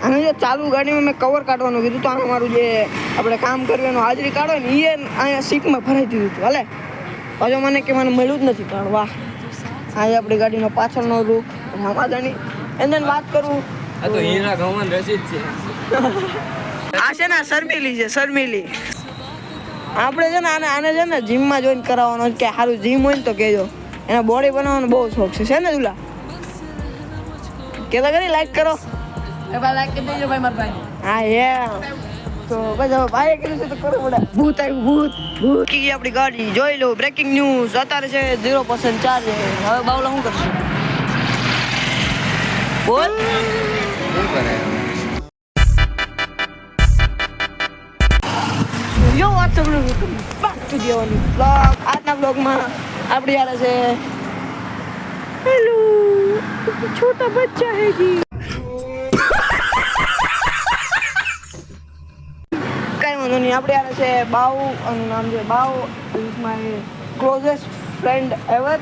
અને જે ચાલુ ગાડીમાં મેં કવર કાઢવાનું કીધું તો અમારું જે આપણે કામ કરવાનું હાજરી કાઢો ને એ અહીંયા સીટમાં ભરાઈ દીધું હતું. હાલે પાછો મને કે મને મળ્યું જ નથી. કારણ વાહ, આજે આપણી ગાડીનો પાછળનો રૂપ રામાદાની એને વાત કરું આ તો હીરા ગવન રસીદ છે. આ છે ને શર્મિલી છે, શર્મિલી. આપણે છે ને આને છે ને જીમમાં જોઈન કરાવવાનો કે સારું જીમ હોય ને તો કહેજો. એના બોડી બનાવવાનો બહુ શોખ છે ને તુલા? કેતા કરી લાઈક કરો. લાઈક કરી દેજો ભાઈ મારા ભાઈ. હા તો બસ હવે ભાઈએ કીધું છે તો કરવું પડે. ભૂત આવ્યું, ભૂત ભૂત કી આપણી ગાડી જોઈ લો. બ્રેકિંગ ન્યૂઝ અત્યારે છે 0% ચાર્જ. હવે બાવલા શું કરશું? બોલ શું કરે યો વાત સાંભળો. બાક ટુ ધી અવર બ્લોગ. આજના બ્લોગમાં આપણી યાર છે હેલો છોટા બચ્ચા હે જી. કઈ વાંધો નહીં. આપણે યાર છે બાવ, એનું નામ છે બાવ. Is my closest friend ever.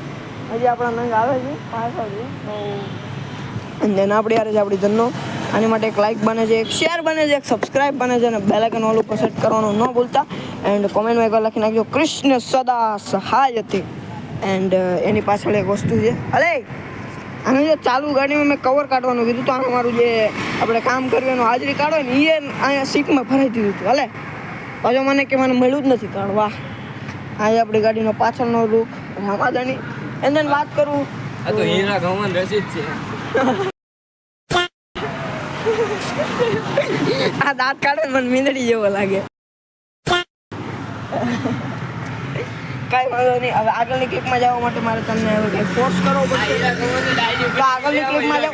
હજી આપણા નંગ આવે છે પાછળ છે. અને દેન આપણે યાર છે આપણી જન્નો. આની માટે એક લાઇક બને છે, એક શેર બને છે, એક સબસ્ક્રાઇબ બને છે અને બેલ આઇકન ઓલ ઉપર સેટ કરવાનું ન ભૂલતા. એન્ડ કોમેન્ટમાં એકવાર લખી નાખજો કૃષ્ણ સદા સહાય હતી. એન્ડ એની પાછળ એક વસ્તુ છે. અલે આને જે ચાલુ ગાડીમાં મેં કવર કાઢવાનું કીધું તો અમારું જે આપણે કામ કરવાનું હાજરી કાઢો ને એ અહીંયા સીટમાં ભરાઈ દીધું હતું. હાલે પાછો મને કે મને મળ્યું જ નથી. કારણ વાહ, આજે આપણી ગાડીનો પાછળનો રૂપ રામાદાની એને વાત કરું. આ તો હીરા ગવન રસીદ છે. આ દાંત કાઢે મને મીંદડી જેવો લાગે. કઈ વાંધો નહીં. હવે આગળની ક્લિપમાં જવા માટે મારે તમને હવે ફોર્સ કરવો પડશે. આગળની ક્લિપમાં જાવ.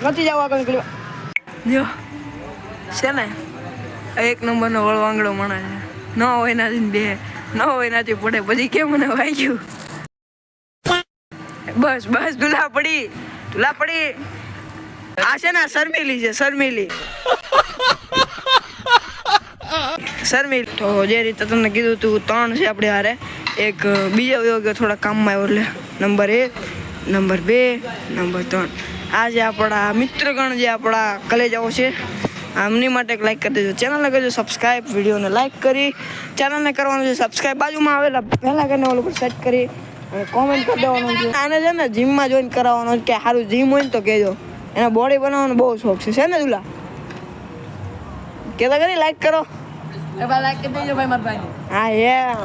નથી જવું આગળની ક્લિપ. જો છે ને એક નંબરનો વળવાંગડો માણસ છે. ન હોય નાથી બે, ન હોય નાથી પડે. પછી કેમ મને વાગ્યું? બસ તુલા પડી. આ છે ને શર્મિલી છે, શર્મિલી. તો જે રીતે તમને કીધું તું 3 છે આપણે હારે. એક બીજો યોગ્ય થોડા કામમાં આવ્યો એટલે નંબર 1, નંબર 2, નંબર 3. આ જે આપણા મિત્રગણ જે આપણા કલેજાઓ છે આમની માટે એક લાઈક કરી દેજો. ચેનલને કરજો સબસ્ક્રાઈબ, વિડીયોને લાઈક કરી ચેનલને કરવાનું છે સબસ્ક્રાઈબ. બાજુમાં આવેલા પહેલાં કરીને ઓલું પર સેટ કરી કોમેન્ટ કરી દેવાનું છે. આને છે ને જીમમાં જોઈન કરાવવાનો કે સારું જીમ હોય ને તો કહેજો. એના બોડી બનાવવાનો બહુ શોખ છે ને તુલા? કેતા કરી લાઈક કરો. લાઈક કરી દેજો ભાઈ મારા ભાઈ. હા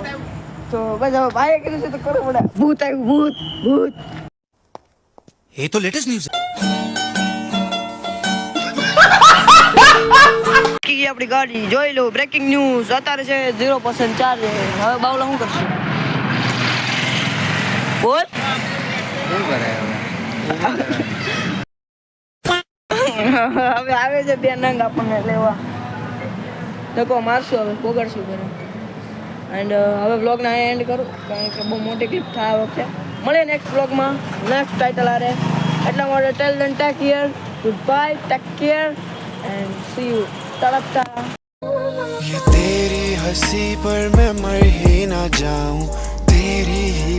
તો બસ હવે ભાઈએ કીધું છે તો કરવું પડે. ભૂત આવ્યું, ભૂત. ये तो लेटेस्ट न्यूज़ है। કી આપણી ગાડી જોઈ લો. બ્રેકિંગ ન્યૂઝ અત્યારે છે 0% ચાર્જ. હવે બાવલા શું કરશું? બોલ શું કરે હવે આવે છે 2 નંગ આપણને લેવા. ધક્કો મારશું હવે, પોગાડશું ઘરે. એન્ડ હવે વ્લોગને અહીંયા એન્ડ કરું કારણ કે બહુ મોટી ક્લિપ થાય આ વખતે. મળીએ નેક્સ્ટ વ્લોગમાં નેક્સ્ટ ટાઇટલ આરે. એટલા માટે tell them take care, good bye, take care and see you. તડપતા ये तेरी हंसी पर मैं मर ही ना जाऊं, तेरी ही